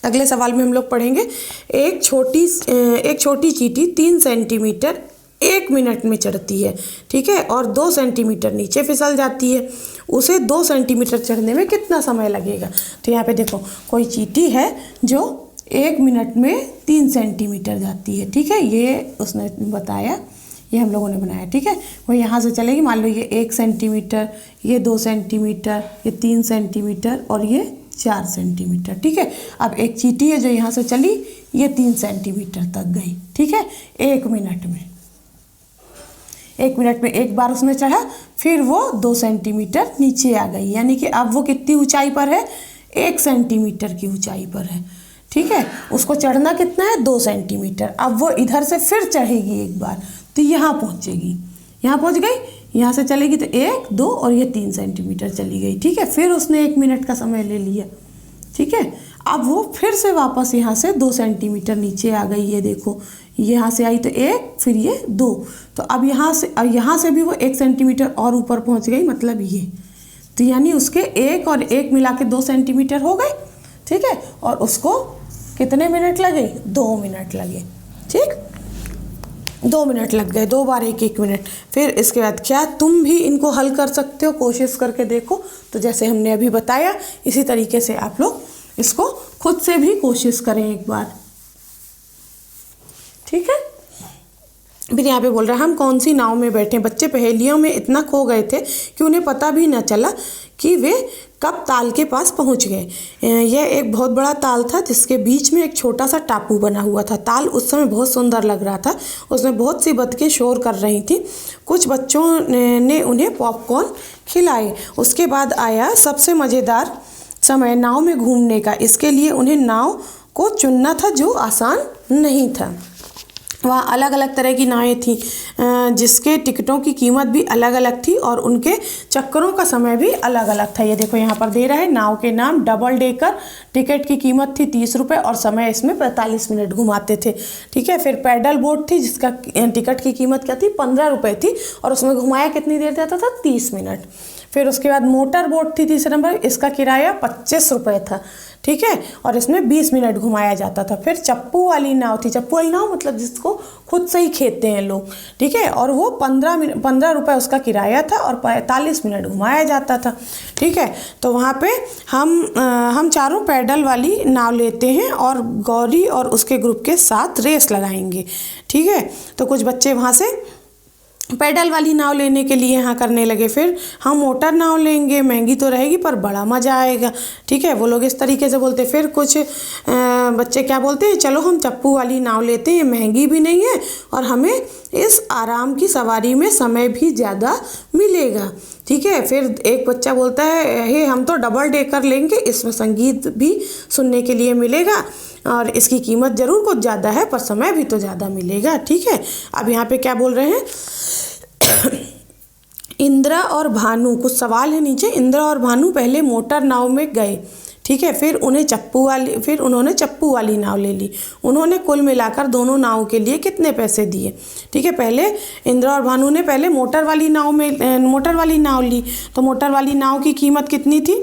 अगले सवाल में हम लोग पढ़ेंगे एक छोटी चींटी 3 सेंटीमीटर 1 मिनट में चढ़ती है। ठीक है, और 2 सेंटीमीटर नीचे फिसल जाती है। उसे 2 सेंटीमीटर चढ़ने में कितना समय लगेगा? तो यहाँ पे देखो कोई चींटी है जो 1 मिनट में 3 सेंटीमीटर जाती है। ठीक है, ये उसने बताया, ये हम लोगों ने बनाया। ठीक है, वो यहाँ से चलेगी, मान लो ये 1 सेंटीमीटर, ये 2 सेंटीमीटर, ये 3 सेंटीमीटर और ये 4 सेंटीमीटर। ठीक है, अब एक चींटी है जो यहाँ से चली, ये 3 सेंटीमीटर तक गई। ठीक है, 1 मिनट में 1 मिनट में एक बार उसने चढ़ा, फिर वो 2 सेंटीमीटर नीचे आ गई, यानी कि अब वो कितनी ऊंचाई पर है? 1 सेंटीमीटर की ऊंचाई पर है। ठीक है, उसको चढ़ना कितना है? 2 सेंटीमीटर। अब वो इधर से फिर चढ़ेगी एक बार, तो यहाँ पहुँचेगी, यहाँ पहुँच गई, यहाँ से चलेगी तो 1 2 और ये 3 सेंटीमीटर चली गई। ठीक है, फिर उसने 1 मिनट का समय ले लिया। ठीक है, अब वो फिर से वापस यहाँ से 2 सेंटीमीटर नीचे आ गई। ये देखो यहाँ से आई तो 1, फिर ये 2, तो अब यहाँ से भी वो 1 सेंटीमीटर और ऊपर पहुँच गई, मतलब ये, तो यानी उसके 1 और 1 मिला के 2 सेंटीमीटर हो गए। ठीक है, और उसको कितने मिनट लगे? 2 मिनट लगे। ठीक, 2 मिनट लग गए, 2 बार 1 1 मिनट। फिर इसके बाद क्या तुम भी इनको हल कर सकते हो? कोशिश करके देखो। तो जैसे हमने अभी बताया इसी तरीके से आप लोग इसको खुद से भी कोशिश करें एक बार। ठीक है, फिर यहाँ पे बोल रहा है हम कौन सी नाव में बैठे? बच्चे पहेलियों में इतना खो गए थे कि उन्हें पता भी न चला कि वे कब ताल के पास पहुँच गए। यह एक बहुत बड़ा ताल था जिसके बीच में एक छोटा सा टापू बना हुआ था। ताल उस समय बहुत सुंदर लग रहा था। उसमें बहुत सी बतखें शोर कर रही थी। कुछ बच्चों ने उन्हें पॉपकॉर्न खिलाए। उसके बाद आया सबसे मज़ेदार समय नाव में घूमने का। इसके लिए उन्हें नाव को चुनना था जो आसान नहीं था। वहाँ अलग अलग तरह की नावें थी जिसके टिकटों की कीमत भी अलग अलग थी और उनके चक्करों का समय भी अलग अलग था। ये देखो यहाँ पर दे रहा है नाव के नाम। डबल डेकर, टिकट की कीमत थी 30 रुपये और समय इसमें 45 मिनट घुमाते थे। ठीक है, फिर पैडल बोट थी जिसका टिकट की कीमत क्या थी, 15 रुपये थी और उसमें घुमाया कितनी देर जाता था, 30 मिनट। फिर उसके बाद मोटर बोट थी तीसरे नंबर, इसका किराया 25 रुपये था। ठीक है, और इसमें 20 मिनट घुमाया जाता था। फिर चप्पू वाली नाव थी, चप्पू वाली नाव मतलब जिसको खुद से ही खेलते हैं लोग। ठीक है, और वो 15 रुपये उसका किराया था और 45 मिनट घुमाया जाता था। ठीक है, तो वहाँ पे हम चारों पैडल वाली नाव लेते हैं और गौरी और उसके ग्रुप के साथ रेस लगाएंगे। ठीक है, तो कुछ बच्चे वहाँ से पैडल वाली नाव लेने के लिए यहाँ करने लगे। फिर हम मोटर नाव लेंगे, महंगी तो रहेगी पर बड़ा मज़ा आएगा। ठीक है, वो लोग इस तरीके से बोलते। फिर कुछ बच्चे क्या बोलते हैं, चलो हम चप्पू वाली नाव लेते हैं, महंगी भी नहीं है और हमें इस आराम की सवारी में समय भी ज़्यादा मिलेगा। ठीक है, फिर एक बच्चा बोलता है हे हम तो डबल डेकर लेंगे, इसमें संगीत भी सुनने के लिए मिलेगा और इसकी कीमत ज़रूर कुछ ज़्यादा है पर समय भी तो ज़्यादा मिलेगा। ठीक है, अब यहाँ पे क्या बोल रहे हैं इंदिरा और भानु, कुछ सवाल है नीचे। इंदिरा और भानु पहले मोटर नाव में गए। ठीक है, फिर उन्होंने चप्पू वाली नाव ले ली। उन्होंने कुल मिलाकर दोनों नाव के लिए कितने पैसे दिए। ठीक है, पहले इंदिरा और भानु ने पहले मोटर वाली नाव ली, तो मोटर वाली नाव की कीमत कितनी थी,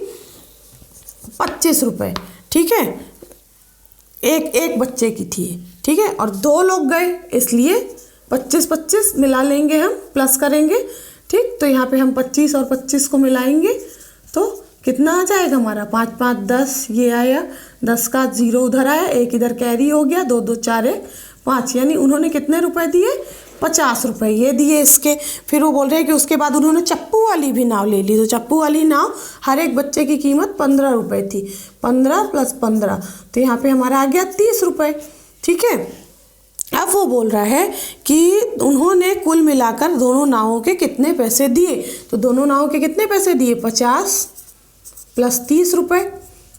25 रुपये। ठीक है, एक बच्चे की थी। ठीक है, और 2 लोग गए इसलिए 25-25 मिला लेंगे, हम प्लस करेंगे। ठीक, तो यहाँ पे हम 25 और 25 को मिलाएंगे तो कितना आ जाएगा हमारा, 5 5 10, ये आया 10 का 0 उधर आया, 1 इधर कैरी हो गया, 2 2 4 1 5, यानी उन्होंने कितने रुपए दिए, 50 रुपये ये दिए इसके। फिर वो बोल रहे हैं कि उसके बाद उन्होंने चप्पू वाली भी नाव ले ली, तो चप्पू वाली नाव हर एक बच्चे की कीमत 15 रुपये थी। 15 + 15 तो यहाँ पे हमारा आ गया 30 रुपये। ठीक है, अब वो बोल रहा है कि उन्होंने कुल मिलाकर दोनों नावों के कितने पैसे दिए, तो दोनों नावों के कितने पैसे दिए, 50 + 30 रुपये।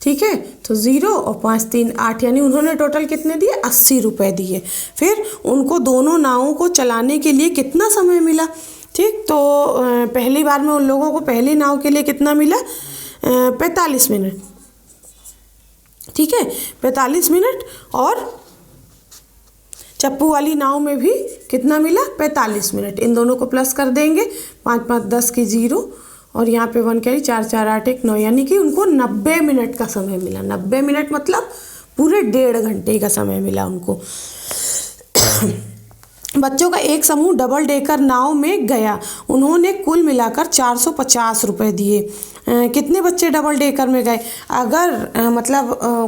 ठीक है, तो 0 और 5 3 8, यानी उन्होंने टोटल कितने दिए, 80 रुपये दिए। फिर उनको दोनों नावों को चलाने के लिए कितना समय मिला। ठीक, तो पहली बार में उन लोगों को पहली नाव के लिए कितना मिला, 45 मिनट। ठीक है, 45 मिनट, और चप्पू वाली नाव में भी कितना मिला, 45 मिनट। इन दोनों को प्लस कर देंगे, 5 5 10 की 0 और यहाँ पे 1 कैरी, 4 4 8 1 9, यानी कि उनको 90 मिनट का समय मिला। 90 मिनट मतलब पूरे 1.5 घंटे का समय मिला उनको। बच्चों का एक समूह डबल डेकर नाव में गया। उन्होंने कुल मिलाकर 450 रुपये दिए। कितने बच्चे डबल डेकर में गए, अगर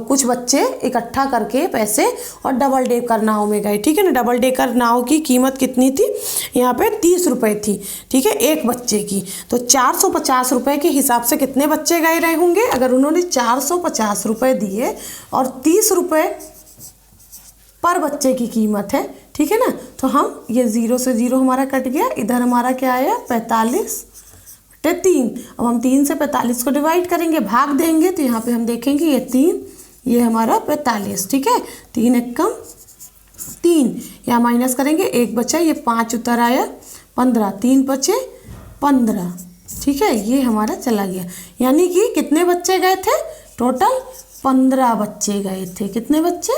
कुछ बच्चे इकट्ठा करके पैसे और डबल डेकर नाव में गए। ठीक है ना, डबल डेकर नाव की कीमत कितनी थी, यहाँ पे 30 रुपये थी। ठीक है, एक बच्चे की, तो 450 रुपये के हिसाब से कितने बच्चे गए रहे होंगे। अगर उन्होंने 450 रुपये दिए और 30 रुपये पर बच्चे की कीमत है, ठीक है ना, तो हम ये 0 से 0 हमारा कट गया, इधर हमारा क्या आया, 45/3। अब हम 3 से 45 को डिवाइड करेंगे, भाग देंगे, तो यहाँ पे हम देखेंगे ये 3, ये हमारा 45। ठीक है, 3 एकम 3, यहाँ माइनस करेंगे, 1 बचा, ये 5 उतर आया, 15, 3 बचे 15। ठीक है, ये हमारा चला गया, यानी कि कितने बच्चे गए थे, टोटल 15 बच्चे गए थे। कितने बच्चे,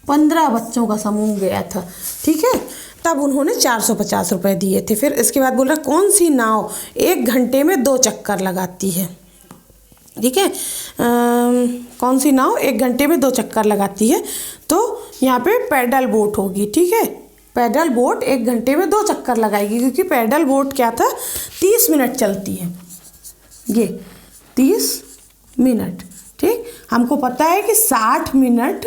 15 बच्चों का समूह गया था। ठीक है, तब उन्होंने 450 रुपये दिए थे। फिर इसके बाद बोल रहा कौन सी नाव 1 घंटे में 2 चक्कर लगाती है। ठीक है, कौन सी नाव 1 घंटे में 2 चक्कर लगाती है, तो यहाँ पे पैडल बोट होगी। ठीक है, पैडल बोट 1 घंटे में 2 चक्कर लगाएगी, क्योंकि पैडल बोट क्या था, 30 मिनट चलती है, ये 30 मिनट। ठीक, हमको पता है कि 60 मिनट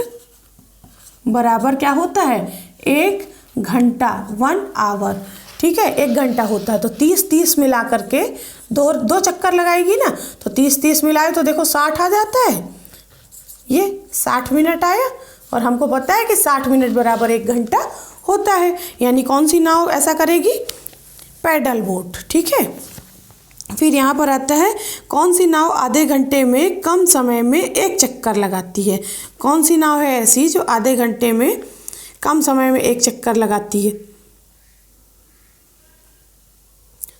बराबर क्या होता है, 1 घंटा, 1 आवर। ठीक है, 1 घंटा होता है, तो 30 मिला करके दो चक्कर लगाएगी ना, तो 30 मिलाए तो देखो 60 आ जाता है, ये 60 मिनट आया। और हमको पता है कि 60 मिनट बराबर 1 घंटा होता है, यानी कौन सी नाव ऐसा करेगी, पैडल बोट। ठीक है, फिर यहाँ पर आता है कौन सी नाव आधे घंटे में कम समय में एक चक्कर लगाती है। कौन सी नाव है ऐसी जो आधे घंटे में कम समय में एक चक्कर लगाती है?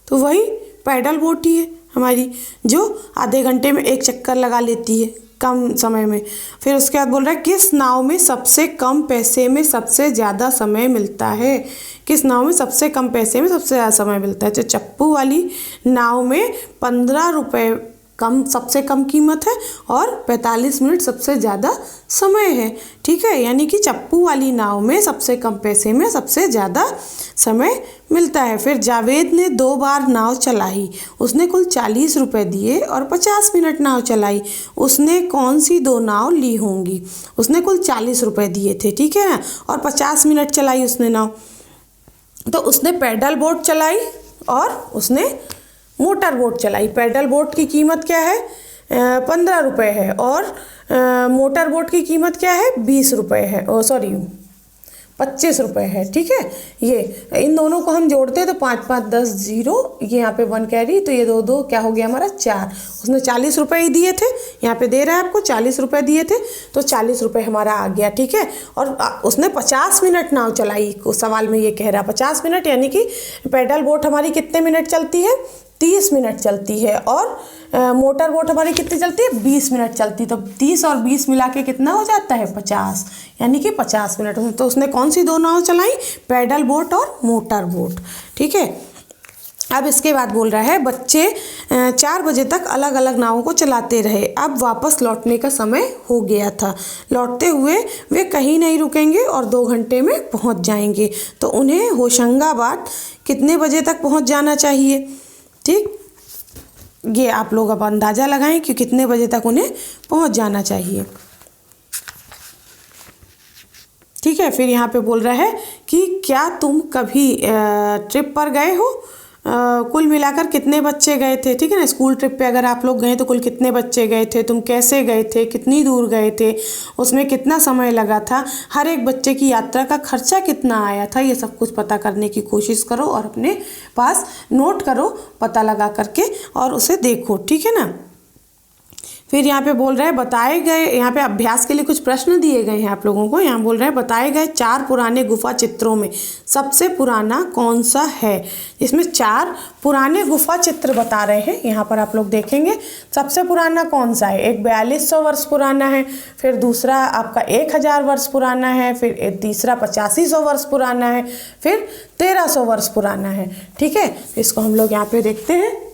तो वही पैडल बोट ही है हमारी, जो आधे घंटे में एक चक्कर लगा लेती है कम समय में। फिर उसके बाद बोल रहा है किस नाव में सबसे कम पैसे में सबसे ज़्यादा समय मिलता है? किस नाव में सबसे कम पैसे में सबसे ज़्यादा समय मिलता है? तो चप्पू वाली नाव में 15 रुपये कम, सबसे कम कीमत है, और 45 मिनट सबसे ज़्यादा समय है। ठीक है, यानी कि चप्पू वाली नाव में सबसे कम पैसे में सबसे ज़्यादा समय मिलता है। फिर जावेद ने 2 बार नाव चलाई, उसने कुल 40 रुपये दिए और 50 मिनट नाव चलाई। उसने कौन सी 2 नाव ली होंगी? उसने कुल 40 रुपये दिए थे, ठीक है ना, और 50 मिनट चलाई उसने नाव। तो उसने पैडल बोट चलाई और उसने मोटर बोट चलाई। पैडल बोट की कीमत क्या है? 15 रुपये है, और मोटर बोट की कीमत क्या है? 20 रुपये है, 25 रुपये है। ठीक है, ये इन दोनों को हम जोड़ते हैं तो 5 5 10 0, ये यहाँ पे 1 कैरी, तो ये 2 2 क्या हो गया हमारा 4। उसने 40 रुपये ही दिए थे, यहाँ पे दे रहा है आपको 40 रुपये दिए थे, तो 40 रुपये हमारा आ गया। ठीक है, और उसने 50 मिनट नाव चलाई, सवाल में ये कह रहा 50 मिनट, यानी कि पैडल बोट हमारी कितने मिनट चलती है? 30 मिनट चलती है, और मोटर बोट हमारी कितनी चलती है? 20 मिनट चलती है। तो 30 और 20 मिला के कितना हो जाता है? 50, यानी कि 50 मिनट। तो उसने कौन सी 2 नाव चलाई? पैडल बोट और मोटर बोट। ठीक है, अब इसके बाद बोल रहा है बच्चे 4 बजे तक अलग अलग नावों को चलाते रहे। अब वापस लौटने का समय हो गया था। लौटते हुए वे कहीं नहीं रुकेंगे और 2 घंटे में पहुंच जाएंगे। तो उन्हें होशंगाबाद कितने बजे तक पहुंच जाना चाहिए? ठीक, ये आप लोग अब अंदाज़ा लगाएं कि कितने बजे तक उन्हें पहुंच जाना चाहिए। ठीक है, फिर यहाँ पे बोल रहा है कि क्या तुम कभी ट्रिप पर गए हो? कुल मिलाकर कितने बच्चे गए थे? ठीक है ना, स्कूल ट्रिप पे अगर आप लोग गए तो कुल कितने बच्चे गए थे? तुम कैसे गए थे? कितनी दूर गए थे? उसमें कितना समय लगा था? हर एक बच्चे की यात्रा का खर्चा कितना आया था? ये सब कुछ पता करने की कोशिश करो और अपने पास नोट करो पता लगा करके, और उसे देखो। ठीक है ना, फिर यहाँ पे बोल रहे हैं बताए गए, यहाँ पे अभ्यास के लिए कुछ प्रश्न दिए गए हैं आप लोगों को। यहाँ बोल रहे हैं बताए गए 4 पुराने गुफा चित्रों में सबसे पुराना कौन सा है? इसमें 4 पुराने गुफा चित्र बता रहे हैं। यहाँ पर आप लोग देखेंगे सबसे पुराना कौन सा है। एक 4200 वर्ष पुराना है, फिर दूसरा आपका 1000 वर्ष पुराना है, फिर तीसरा 8500 वर्ष पुराना है, फिर 1300 वर्ष पुराना है। ठीक है, इसको हम लोग यहाँ पे देखते हैं।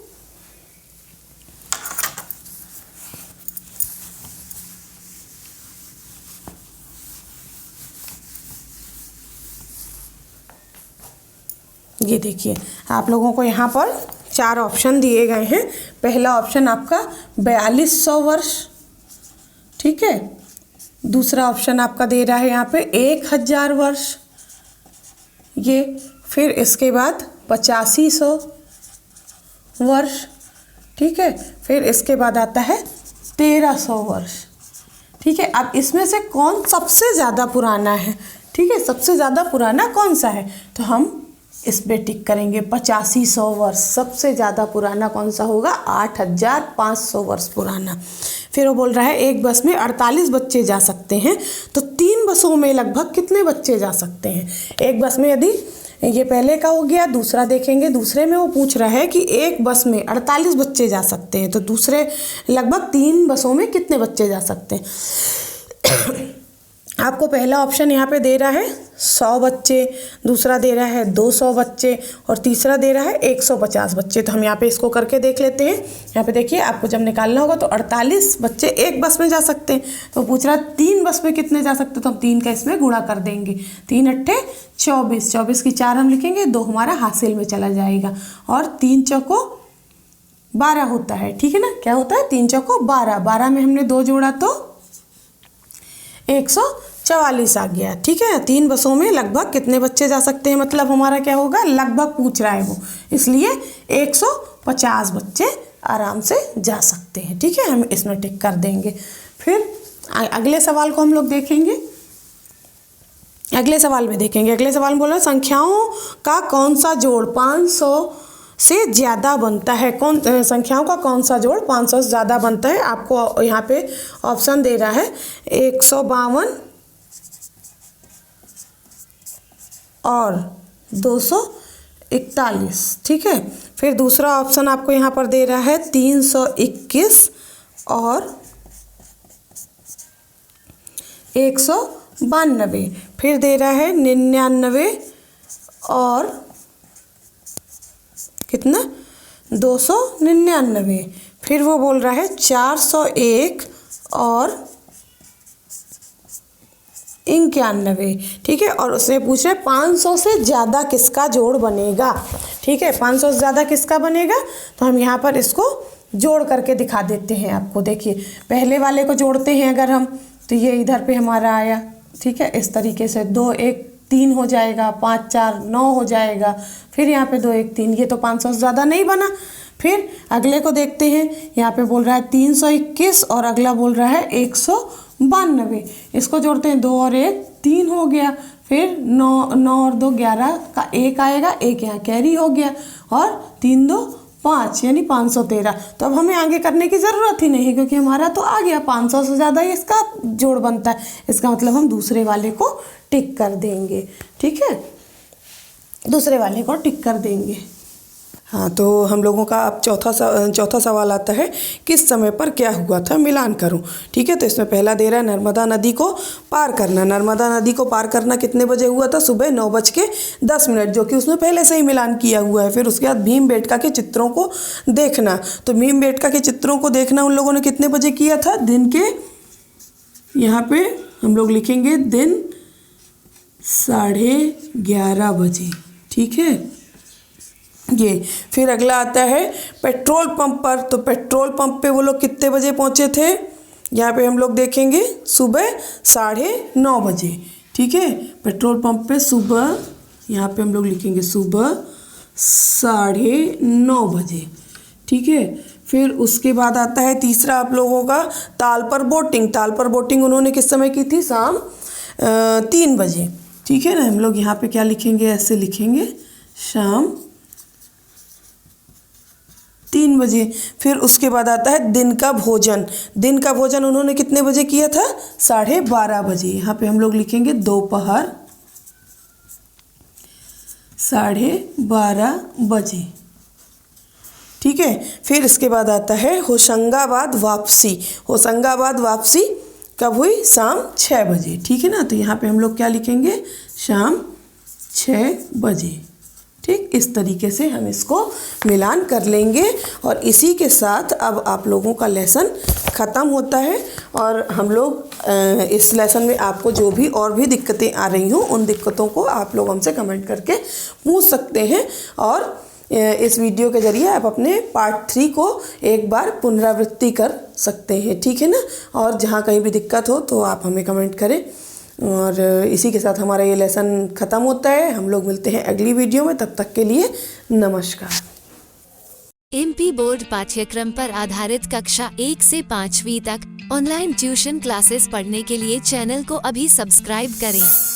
ये देखिए आप लोगों को यहाँ पर 4 ऑप्शन दिए गए हैं। पहला ऑप्शन आपका 4200 वर्ष, ठीक है। दूसरा ऑप्शन आपका दे रहा है यहाँ पे 1000 वर्ष, ये। फिर इसके बाद 8500 वर्ष, ठीक है। फिर इसके बाद आता है 1300 वर्ष, ठीक है। अब इसमें से कौन सबसे ज़्यादा पुराना है, ठीक है, सबसे ज़्यादा पुराना कौन सा है, तो हम इस पे टिक करेंगे। 8500 वर्ष सबसे ज़्यादा पुराना कौन सा होगा, 8500 वर्ष पुराना। फिर वो बोल रहा है एक बस में 48 बच्चे जा सकते हैं, तो 3 बसों में लगभग कितने बच्चे जा सकते हैं। एक बस में, यदि ये पहले का हो गया, दूसरा देखेंगे। दूसरे में वो पूछ रहा है कि एक बस में 48 बच्चे जा सकते हैं, तो दूसरे लगभग 3 बसों में कितने बच्चे जा सकते हैं। आपको पहला ऑप्शन यहाँ पे दे रहा है 100 बच्चे, दूसरा दे रहा है 200 बच्चे, और तीसरा दे रहा है 150 बच्चे। तो हम यहाँ पे इसको करके देख लेते हैं। यहाँ पे देखिए आपको जब निकालना होगा तो 48 बच्चे एक बस में जा सकते हैं, तो पूछ रहा है 3 बस में कितने जा सकते हैं, तो हम 3 का इसमें गुणा कर देंगे। 3 अट्ठे 24, 24 की 4 हम लिखेंगे, 2 हमारा हासिल में चला जाएगा, और 3 चौको 12 होता है, ठीक है ना। क्या होता है, 3 चौको 12, 12 में हमने 2 जोड़ा तो 144 आ गया, ठीक है। 3 बसों में लगभग कितने बच्चे जा सकते हैं, मतलब हमारा क्या होगा, लगभग पूछ रहा है वो, इसलिए 150 बच्चे आराम से जा सकते हैं, ठीक है। हम इसमें टिक कर देंगे। फिर अगले सवाल को हम लोग देखेंगे। अगले सवाल में देखेंगे, अगले सवाल में बोला संख्याओं का कौन सा जोड़ 500 से ज़्यादा बनता है। कौन संख्याओं का कौन सा जोड़ 500 से ज़्यादा बनता है? आपको यहाँ पे ऑप्शन दे रहा है 152 और 241, ठीक है। फिर दूसरा ऑप्शन आपको यहाँ पर दे रहा है 321 और 192। फिर दे रहा है 99 और कितना 299। फिर वो बोल रहा है 401 और 91, ठीक है। और उसने पूछा है 500 से ज़्यादा किसका जोड़ बनेगा, ठीक है। 500 से ज़्यादा किसका बनेगा, तो हम यहाँ पर इसको जोड़ करके दिखा देते हैं आपको। देखिए पहले वाले को जोड़ते हैं अगर हम, तो ये इधर पे हमारा आया, ठीक है। इस तरीके से 2 1 3 हो जाएगा, 5 4 9 हो जाएगा। फिर यहाँ पे 2 1 3, ये तो 500 से ज़्यादा नहीं बना। फिर अगले को देखते हैं, यहाँ पे बोल रहा है 321 और अगला बोल रहा है 192। इसको जोड़ते हैं, 2 और 1 3 हो गया। फिर 9 और 2 11 का 1 आएगा, 1 यहाँ कैरी हो गया और 3 2 5 यानी 513। तो अब हमें आगे करने की ज़रूरत ही नहीं, क्योंकि हमारा तो आ गया 500 से ज़्यादा ही इसका जोड़ बनता है। इसका मतलब हम दूसरे वाले को टिक कर देंगे, ठीक है। दूसरे वाले को टिक कर देंगे। हाँ, तो हम लोगों का अब चौथा सवाल आता है, किस समय पर क्या हुआ था, मिलान करूं, ठीक है। तो इसमें पहला दे रहा है नर्मदा नदी को पार करना। नर्मदा नदी को पार करना कितने बजे हुआ था? सुबह 9:10, जो कि उसमें पहले से ही मिलान किया हुआ है। फिर उसके बाद भीमबेटका के चित्रों को देखना। तो भीमबेटका के चित्रों को देखना उन लोगों ने कितने बजे किया था? दिन के, यहाँ पे हम लोग लिखेंगे दिन 11:30 बजे, ठीक है ये। फिर अगला आता है पेट्रोल पंप पर। तो पेट्रोल पंप पे वो लोग कितने बजे पहुंचे थे? यहाँ पे हम लोग देखेंगे सुबह 9:30 बजे, ठीक है। पेट्रोल पंप पे सुबह, यहाँ पे हम लोग लिखेंगे सुबह 9:30 बजे, ठीक है। फिर उसके बाद आता है तीसरा आप लोगों का ताल पर बोटिंग। ताल पर बोटिंग उन्होंने किस समय की थी? शाम 3 बजे, ठीक है ना। हम लोग यहाँ पे क्या लिखेंगे? ऐसे लिखेंगे शाम 3 बजे। फिर उसके बाद आता है दिन का भोजन। दिन का भोजन उन्होंने कितने बजे किया था? 12:30 बजे। यहाँ पे हम लोग लिखेंगे दोपहर 12:30 बजे, ठीक है। फिर इसके बाद आता है होशंगाबाद वापसी। होशंगाबाद वापसी कब हुई? शाम 6 बजे, ठीक है ना। तो यहाँ पे हम लोग क्या लिखेंगे? शाम 6 बजे, ठीक। इस तरीके से हम इसको मिलान कर लेंगे और इसी के साथ अब आप लोगों का लेसन ख़त्म होता है। और हम लोग इस लेसन में आपको जो भी और भी दिक्कतें आ रही हों, उन दिक्कतों को आप लोग हमसे कमेंट करके पूछ सकते हैं। और इस वीडियो के ज़रिए आप अपने पार्ट 3 को एक बार पुनरावृत्ति कर सकते हैं, ठीक है ना। और जहाँ कहीं भी दिक्कत हो तो आप हमें कमेंट करें। और इसी के साथ हमारा ये लेसन ख़त्म होता है। हम लोग मिलते हैं अगली वीडियो में, तब तक के लिए नमस्कार। एमपी बोर्ड पाठ्यक्रम पर आधारित कक्षा 1 से 5वीं तक ऑनलाइन ट्यूशन क्लासेस पढ़ने के लिए चैनल को अभी सब्सक्राइब करें।